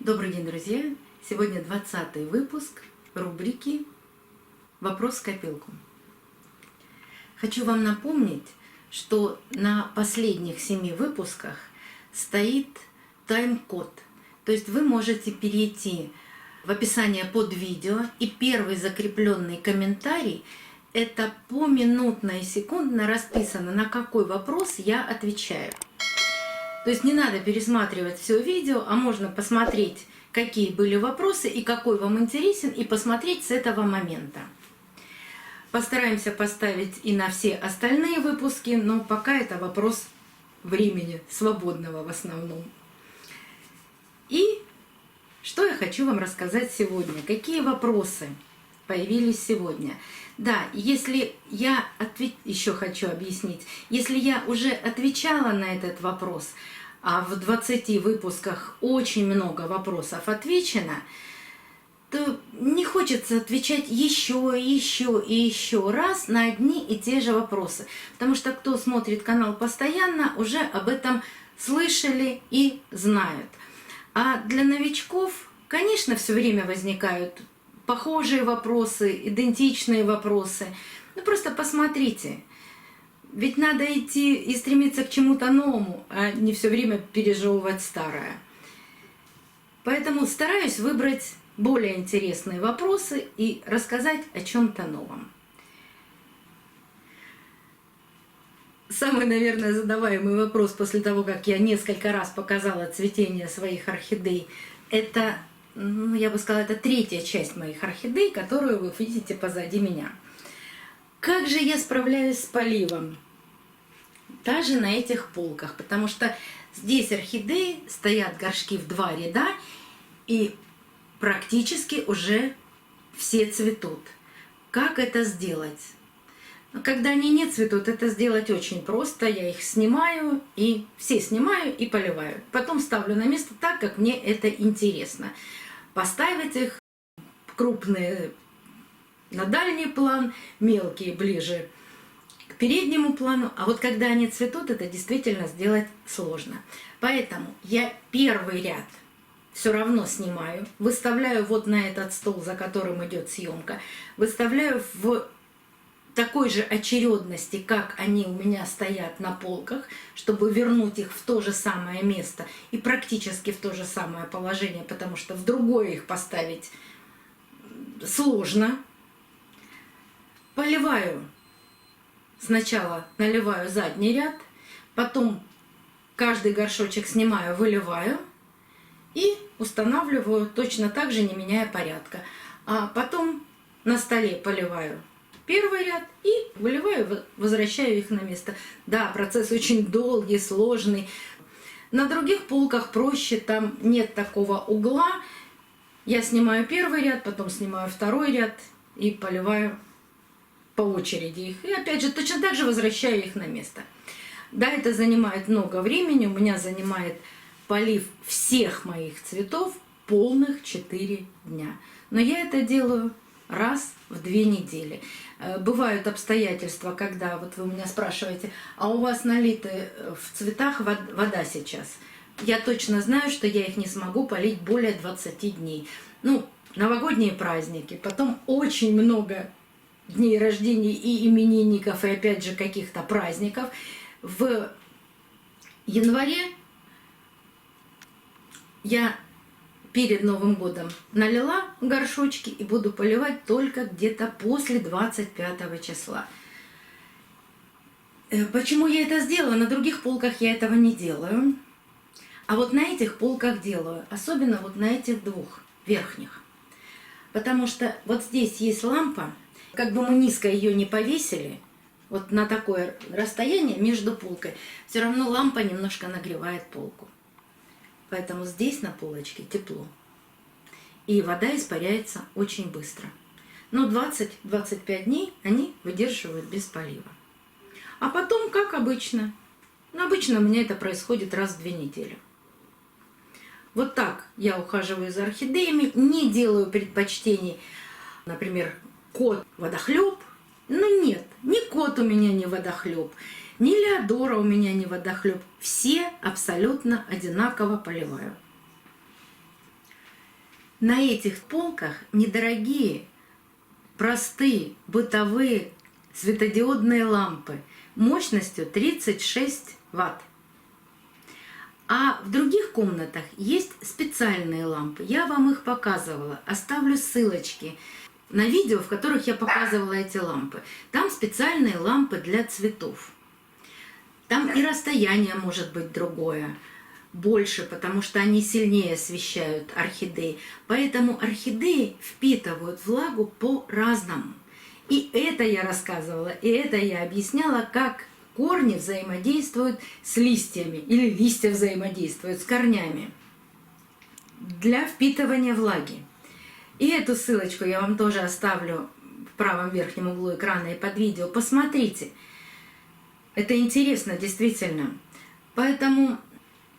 Добрый день, друзья! Сегодня 20-й выпуск рубрики «Вопрос в копилку». Хочу вам напомнить, что на последних 7 выпусках стоит тайм-код. То есть вы можете перейти в описание под видео, и первый закрепленный комментарий – это поминутно и секундно расписано, на какой вопрос я отвечаю. То есть не надо пересматривать все видео, а можно посмотреть, какие были вопросы и какой вам интересен, и посмотреть с этого момента. Постараемся поставить и на все остальные выпуски, но пока это вопрос времени, свободного в основном. И что я хочу вам рассказать сегодня? Какие вопросы появились сегодня? Да, если я еще хочу объяснить, если я уже отвечала на этот вопрос, а в 20 выпусках очень много вопросов отвечено, то не хочется отвечать еще и еще раз на одни и те же вопросы. Потому что кто смотрит канал постоянно, уже об этом слышали и знают. А для новичков, конечно, все время возникают похожие вопросы, идентичные вопросы. Ну просто посмотрите. Ведь надо идти и стремиться к чему-то новому, а не все время пережевывать старое. Поэтому стараюсь выбрать более интересные вопросы и рассказать о чем-то новом. Самый, наверное, задаваемый вопрос после того, как я несколько раз показала цветение своих орхидей, это, я бы сказала, это третья часть моих орхидей, которую вы видите позади меня. Как же я справляюсь с поливом? Даже на этих полках, потому что здесь орхидеи стоят горшки в 2 ряда, и практически уже все цветут. Как это сделать? Когда они не цветут, это сделать очень просто. Я их снимаю, и все снимаю и поливаю. Потом ставлю на место так, как мне это интересно. Поставить их крупные на дальний план, мелкие ближе к переднему плану. А вот когда они цветут, это действительно сделать сложно. Поэтому я первый ряд все равно снимаю, выставляю вот на этот стол, за которым идет съемка, выставляю в такой же очередности, как они у меня стоят на полках, чтобы вернуть их в то же самое место и практически в то же самое положение, потому что в другое их поставить сложно. Поливаю. Сначала наливаю задний ряд, потом каждый горшочек снимаю, выливаю и устанавливаю точно так же, не меняя порядка. А потом на столе поливаю первый ряд и выливаю, возвращаю их на место. Да, процесс очень долгий, сложный. На других полках проще, там нет такого угла. Я снимаю первый ряд, потом снимаю второй ряд и поливаю по очереди их. И опять же, точно так же возвращаю их на место. Да, это занимает много времени. У меня занимает полив всех моих цветов полных 4 дня. Но я это делаю раз в 2 недели. Бывают обстоятельства, когда вот вы меня спрашиваете, а у вас налиты в цветах вода сейчас? Я точно знаю, что я их не смогу полить более 20 дней. Ну, новогодние праздники, потом очень много дней рождения и именинников, и опять же каких-то праздников. В январе я перед Новым годом налила горшочки и буду поливать только где-то после 25 числа. Почему я это сделала? На других полках я этого не делаю. А вот на этих полках делаю. Особенно вот на этих 2 верхних. Потому что вот здесь есть лампа. Как бы мы низко ее не повесили, вот на такое расстояние между полкой, все равно лампа немножко нагревает полку. Поэтому здесь на полочке тепло. И вода испаряется очень быстро. Но 20-25 дней они выдерживают без полива. А потом, как обычно. Ну, обычно у меня это происходит раз в 2 недели. Вот так я ухаживаю за орхидеями. Не делаю предпочтений, например, кот-водохлеб. Ну нет, ни кот у меня не водохлеб. Ни Леодора у меня не водохлеб. Все абсолютно одинаково поливаю. На этих полках недорогие, простые, бытовые светодиодные лампы мощностью 36 Вт. А в других комнатах есть специальные лампы. Я вам их показывала. Оставлю ссылочки на видео, в которых я показывала эти лампы. Там специальные лампы для цветов. Там и расстояние может быть другое, больше, потому что они сильнее освещают орхидеи. Поэтому орхидеи впитывают влагу по-разному. И это я рассказывала, и это я объясняла, как корни взаимодействуют с листьями, или листья взаимодействуют с корнями для впитывания влаги. И эту ссылочку я вам тоже оставлю в правом верхнем углу экрана и под видео. Посмотрите. Это интересно, действительно. Поэтому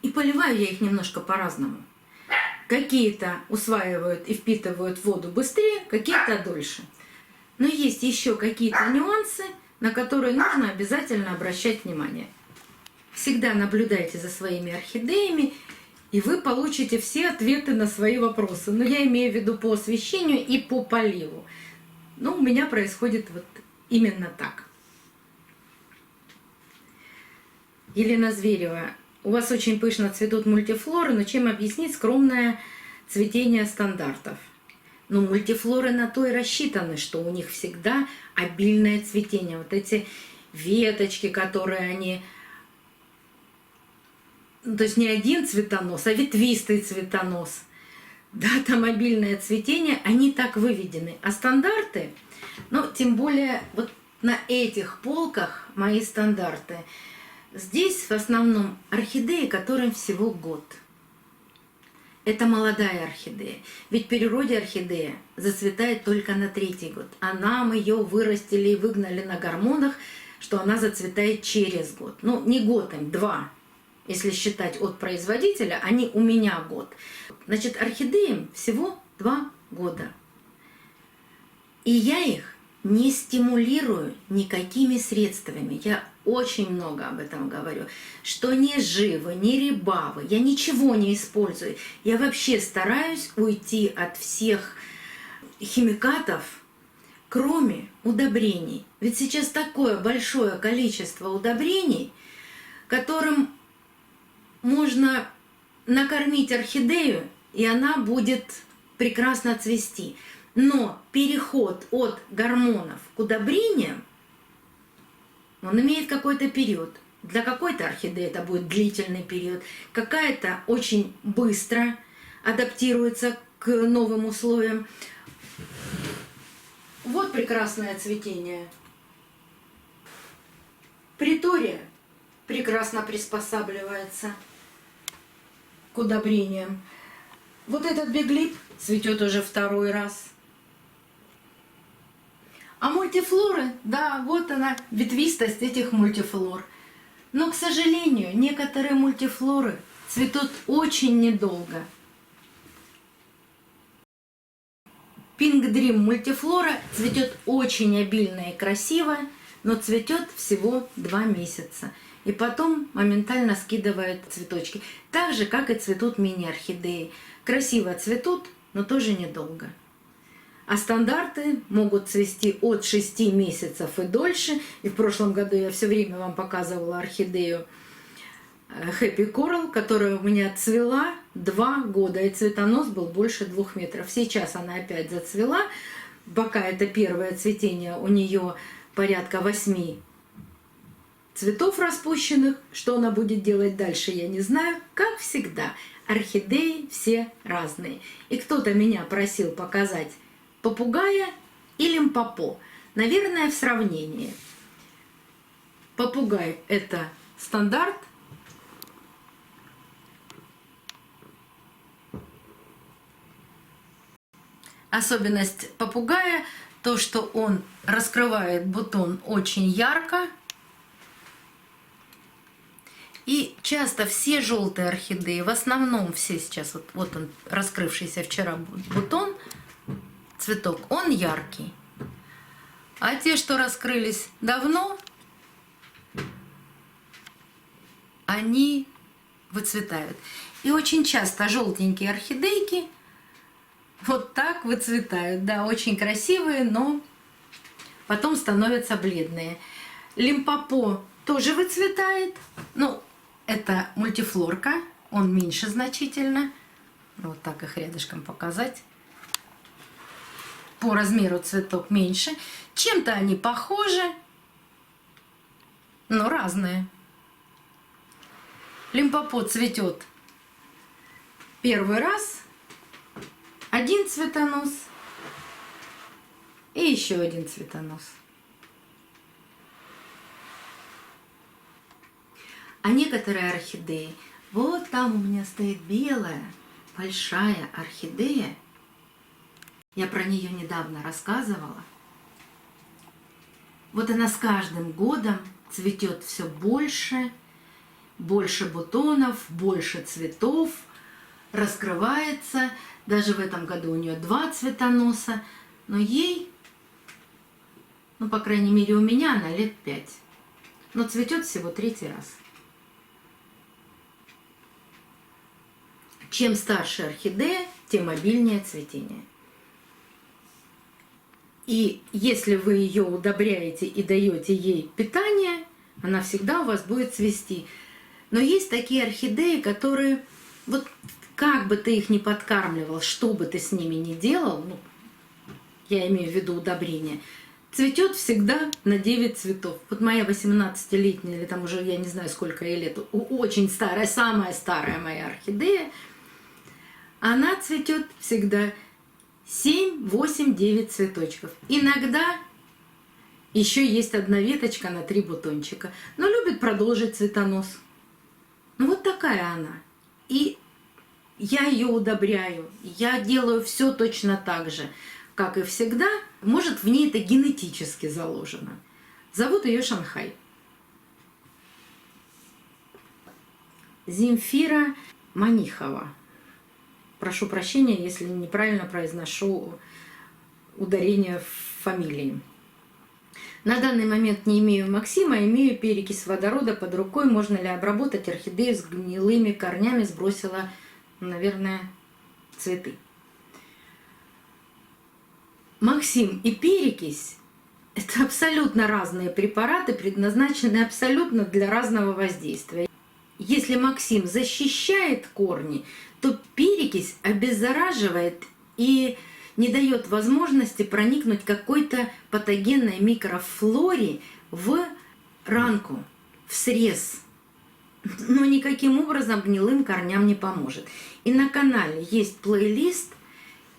и поливаю я их немножко по-разному. Какие-то усваивают и впитывают воду быстрее, какие-то дольше. Но есть еще какие-то нюансы, на которые нужно обязательно обращать внимание. Всегда наблюдайте за своими орхидеями, и вы получите все ответы на свои вопросы. Но я имею в виду по освещению и по поливу. Но у меня происходит вот именно так. Елена Зверева. У вас очень пышно цветут мультифлоры, но чем объяснить скромное цветение стандартов? Но мультифлоры на то и рассчитаны, что у них всегда обильное цветение. Вот эти веточки, которые они... То есть не один цветонос, а ветвистый цветонос. Да, там обильное цветение, они так выведены. А стандарты, ну, тем более вот на этих полках мои стандарты, здесь в основном орхидеи, которым всего год. Это молодая орхидея. Ведь в природе орхидея зацветает только на 3-й год. А нам ее вырастили и выгнали на гормонах, что она зацветает через год. Ну, не год им, 2. Если считать от производителя, они у меня год. Значит, орхидеям всего 2 года. И я их не стимулирую никакими средствами. Я очень много об этом говорю. Что ни живы, ни рибавы. Я ничего не использую. Я вообще стараюсь уйти от всех химикатов, кроме удобрений. Ведь сейчас такое большое количество удобрений, которым можно накормить орхидею, и она будет прекрасно цвести. Но переход от гормонов к удобрениям, он имеет какой-то период. Для какой-то орхидеи это будет длительный период. Какая-то очень быстро адаптируется к новым условиям. Вот прекрасное цветение. Притория прекрасно приспосабливается к удобрениям. Вот этот биглип цветет уже 2-й раз. А мультифлоры, да, вот она, ветвистость этих мультифлор. Но, к сожалению, некоторые мультифлоры цветут очень недолго. Pink Dream мультифлора цветет очень обильно и красиво, но цветет всего 2 месяца. И потом моментально скидывает цветочки. Так же, как и цветут мини-орхидеи. Красиво цветут, но тоже недолго. А стандарты могут цвести от 6 месяцев и дольше. И в прошлом году я все время вам показывала орхидею Happy Coral, которая у меня цвела 2 года. И цветонос был больше 2 метров. Сейчас она опять зацвела. Пока это первое цветение, у нее порядка 8 цветов распущенных. Что она будет делать дальше, я не знаю. Как всегда, орхидеи все разные. И кто-то меня просил показать попугая и лимпопо. Наверное, в сравнении. Попугай – это стандарт. Особенность попугая – то, что он раскрывает бутон очень ярко. И часто все желтые орхидеи, в основном все сейчас, вот он, раскрывшийся вчера бутон, цветок, он яркий. А те, что раскрылись давно, они выцветают. И очень часто желтенькие орхидейки Вот так выцветают. Да, очень красивые, но потом становятся бледные. Лимпопо тоже выцветает. Ну, это мультифлорка, он меньше значительно. Вот так их рядышком показать. По размеру цветок меньше. Чем-то они похожи, но разные. Лимпопо цветет первый раз, один цветонос и еще один цветонос. А некоторые орхидеи, вот там у меня стоит белая, большая орхидея, я про нее недавно рассказывала. Вот она с каждым годом цветет все больше, больше бутонов, больше цветов, раскрывается. Даже в этом году у нее 2 цветоноса, но ей, ну, по крайней мере, у меня она лет 5. Но цветет всего 3-й раз. Чем старше орхидея, тем обильнее цветение. И если вы ее удобряете и даете ей питание, она всегда у вас будет цвести. Но есть такие орхидеи, которые, вот как бы ты их ни подкармливал, что бы ты с ними ни делал, ну, я имею в виду удобрение, цветет всегда на 9 цветов. Вот моя 18-летняя, или там уже я не знаю сколько ей лет, очень старая, самая старая моя орхидея, она цветет всегда 7, 8, 9 цветочков. Иногда еще есть одна веточка на 3 бутончика, но любит продолжить цветонос. Ну вот такая она. И я ее удобряю, я делаю все точно так же, как и всегда. Может, в ней это генетически заложено. Зовут ее Шанхай. Земфира Манихова. Прошу прощения, если неправильно произношу ударение в фамилии. На данный момент не имею Максима, имею перекись водорода под рукой. Можно ли обработать орхидею с гнилыми корнями? Сбросила, наверное, цветы. Максим и перекись – это абсолютно разные препараты, предназначенные абсолютно для разного воздействия. Если Максим защищает корни, то перекись обеззараживает и не дает возможности проникнуть какой-то патогенной микрофлоре в ранку, в срез. Но никаким образом гнилым корням не поможет. И на канале есть плейлист,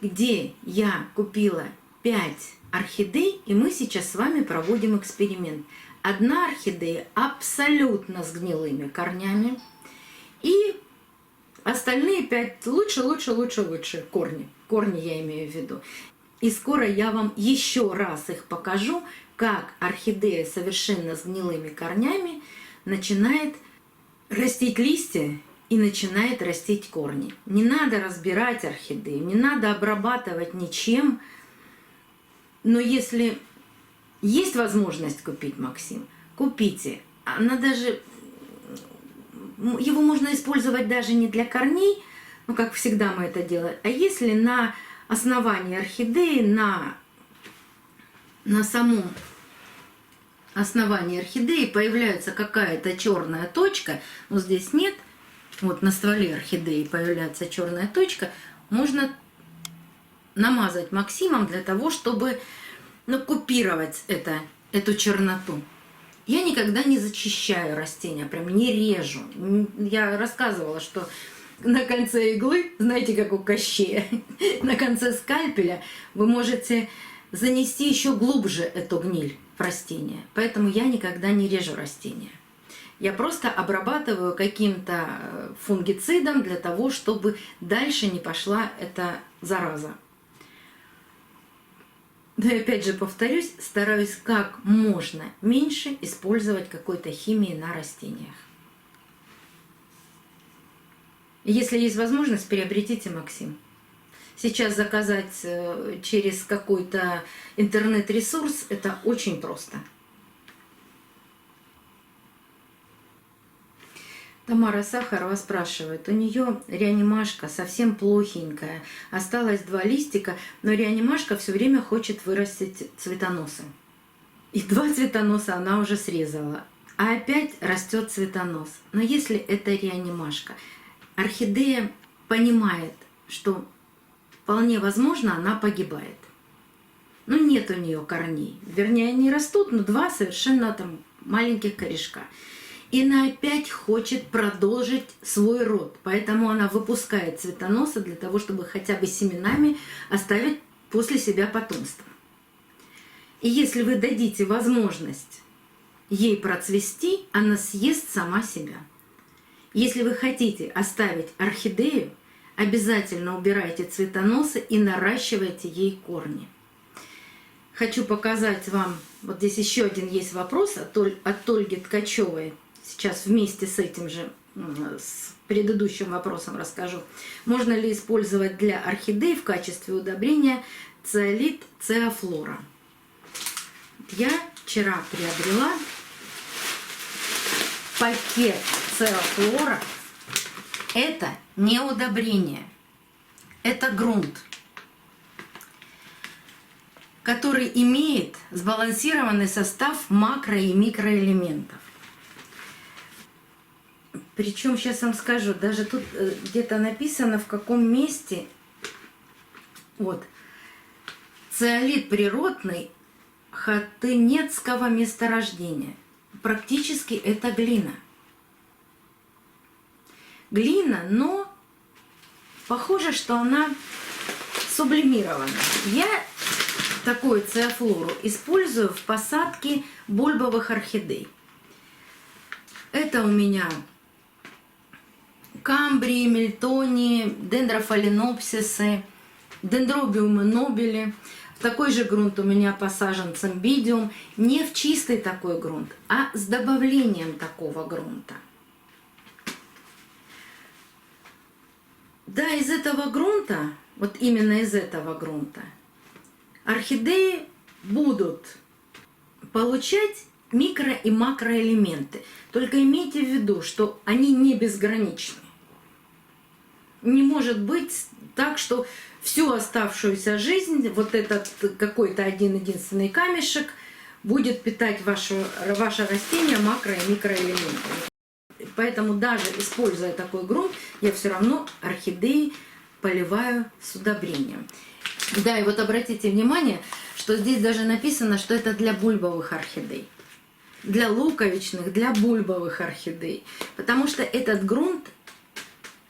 где я купила 5 орхидей, и мы сейчас с вами проводим эксперимент. Одна орхидея абсолютно с гнилыми корнями, и остальные 5 лучше корни. Корни я имею в виду. И скоро я вам еще раз их покажу, как орхидея совершенно с гнилыми корнями начинает растить листья и начинает растить корни. Не надо разбирать орхидею, не надо обрабатывать ничем. Но если есть возможность купить Максим, купите. Она даже... Его можно использовать даже не для корней, ну, как всегда мы это делаем, а если на основании орхидеи, на самом основании орхидеи появляется какая-то черная точка, но здесь нет, вот на стволе орхидеи появляется черная точка, можно намазать Максимом для того, чтобы, ну, купировать эту черноту. Я никогда не зачищаю растения, прям не режу. Я рассказывала, что на конце иглы, знаете, как у Кощея, на конце скальпеля вы можете занести еще глубже эту гниль в растение. Поэтому я никогда не режу растения. Я просто обрабатываю каким-то фунгицидом для того, чтобы дальше не пошла эта зараза. Но опять же повторюсь, стараюсь как можно меньше использовать какой-то химии на растениях. Если есть возможность, приобретите Максим. Сейчас заказать через какой-то интернет-ресурс – это очень просто. Тамара Сахарова спрашивает, у нее реанимашка совсем плохенькая, осталось 2 листика, но реанимашка все время хочет вырастить цветоносы. И 2 цветоноса она уже срезала, а опять растет цветонос. Но если это реанимашка, орхидея понимает, что вполне возможно она погибает. Ну нет у нее корней, вернее они растут, но 2 совершенно там маленьких корешка. И она опять хочет продолжить свой род. Поэтому она выпускает цветоносы для того, чтобы хотя бы семенами оставить после себя потомство. И если вы дадите возможность ей процвести, она съест сама себя. Если вы хотите оставить орхидею, обязательно убирайте цветоносы и наращивайте ей корни. Хочу показать вам, вот здесь еще один есть вопрос от Ольги Ткачевой. Сейчас вместе с этим же, с предыдущим вопросом расскажу. Можно ли использовать для орхидей в качестве удобрения циолит циофлора? Я вчера приобрела пакет циофлора. Это не удобрение, это грунт, который имеет сбалансированный состав макро- и микроэлементов. Причем, сейчас вам скажу, даже тут где-то написано, в каком месте. Вот. Циолит природный хатынецкого месторождения. Практически это глина. Глина, но похоже, что она сублимирована. Я такую циофлору использую в посадке бульбовых орхидей. Это у меня камбрии, мельтонии, дендрофаленопсисы, дендробиумы нобели. В такой же грунт у меня посажен цимбидиум. Не в чистый такой грунт, а с добавлением такого грунта. Да, из этого грунта, вот именно из этого грунта, орхидеи будут получать микро- и макроэлементы. Только имейте в виду, что они не безграничны. Не может быть так, что всю оставшуюся жизнь вот этот какой-то один-единственный камешек будет питать ваше растение макро- и микроэлементами. Поэтому даже используя такой грунт, я все равно орхидеи поливаю с удобрением. Да, и вот обратите внимание, что здесь даже написано, что это для бульбовых орхидей. Для луковичных, для бульбовых орхидей. Потому что этот грунт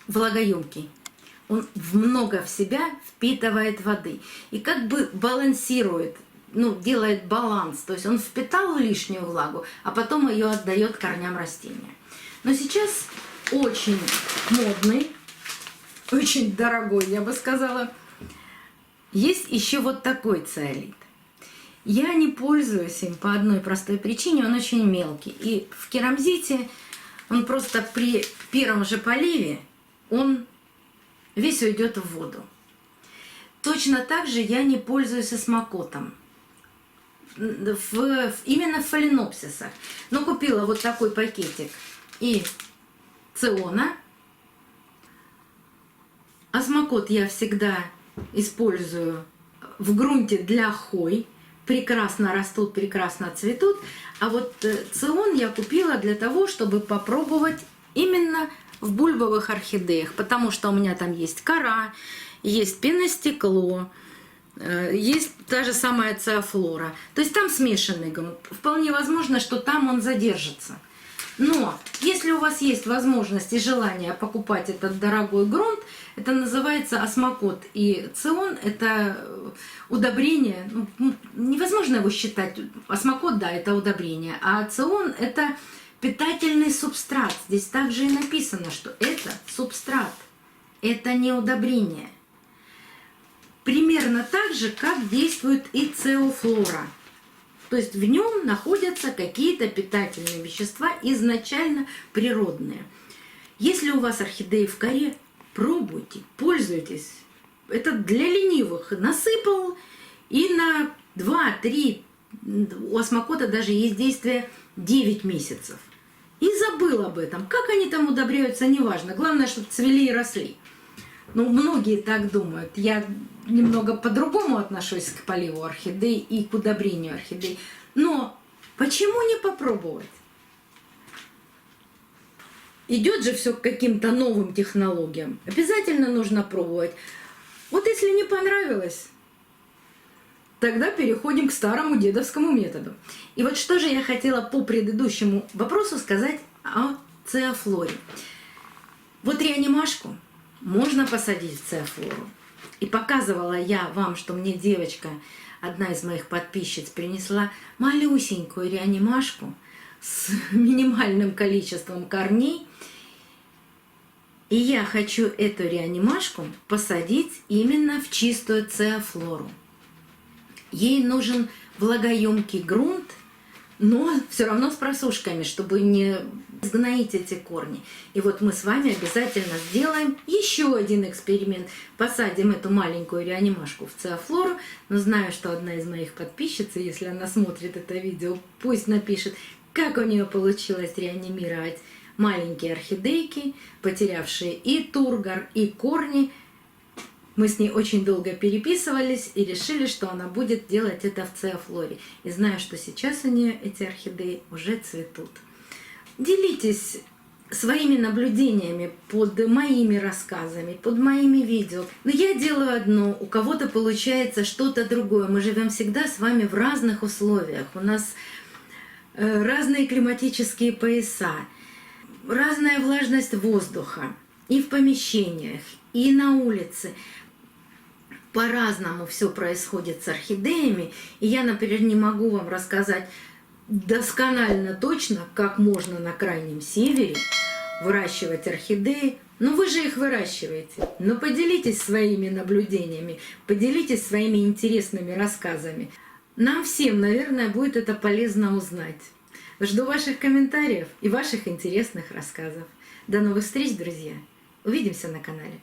влагоемкий. Он много в себя впитывает воды. И как бы балансирует, ну, делает баланс. То есть он впитал лишнюю влагу, а потом ее отдает корням растения. Но сейчас очень модный, очень дорогой, я бы сказала, есть еще вот такой циолит. Я не пользуюсь им по одной простой причине, он очень мелкий. И в керамзите он просто при первом же поливе, он весь уйдет в воду. Точно так же я не пользуюсь осмокотом. Именно в фаленопсисах. Но купила вот такой пакетик и циона. Осмокот я всегда использую в грунте для хой. Прекрасно растут, прекрасно цветут. А вот цион я купила для того, чтобы попробовать именно в бульбовых орхидеях. Потому что у меня там есть кора, есть пеностекло, есть та же самая циофлора. То есть там смешанный грунт. Вполне возможно, что там он задержится. Но если у вас есть возможность и желание покупать этот дорогой грунт, это называется осмокот. И цион – это удобрение, ну, невозможно его считать. Осмокот, да, это удобрение, а цион – это питательный субстрат. Здесь также и написано, что это субстрат, это не удобрение. Примерно так же, как действует и циофлора. То есть в нем находятся какие-то питательные вещества изначально природные. Если у вас орхидеи в коре, пробуйте, пользуйтесь. Это для ленивых. Насыпал и на 2-3, у осмокота даже есть действие 9 месяцев. и забыл об этом. Как они там удобряются, неважно. Главное, чтобы цвели и росли. Ну, многие так думают. Я немного по-другому отношусь к поливу орхидей и к удобрению орхидей. Но почему не попробовать? Идет же все к каким-то новым технологиям. Обязательно нужно пробовать. Вот если не понравилось, тогда переходим к старому дедовскому методу. И вот что же я хотела по предыдущему вопросу сказать о цеофлоре. Вот реанимашку можно посадить в цеофлору. И показывала я вам, что мне девочка, одна из моих подписчиц, принесла малюсенькую реанимашку с минимальным количеством корней. И я хочу эту реанимашку посадить именно в чистую цеофлору. Ей нужен влагоемкий грунт, но все равно с просушками, чтобы не сгноить эти корни. И вот мы с вами обязательно сделаем еще один эксперимент. Посадим эту маленькую реанимашку в цеофлору. Но знаю, что одна из моих подписчиц, если она смотрит это видео, пусть напишет, как у нее получилось реанимировать маленькие орхидейки, потерявшие и тургор, и корни. Мы с ней очень долго переписывались и решили, что она будет делать это в цеофлоре. И знаю, что сейчас у нее эти орхидеи уже цветут. Делитесь своими наблюдениями под моими рассказами, под моими видео. Но я делаю одно, у кого-то получается что-то другое. Мы живем всегда с вами в разных условиях. У нас разные климатические пояса, разная влажность воздуха и в помещениях, и на улице. По-разному все происходит с орхидеями. И я, например, не могу вам рассказать досконально точно, как можно на Крайнем Севере выращивать орхидеи. Ну вы же их выращиваете. Но поделитесь своими наблюдениями, поделитесь своими интересными рассказами. Нам всем, наверное, будет это полезно узнать. Жду ваших комментариев и ваших интересных рассказов. До новых встреч, друзья! Увидимся на канале.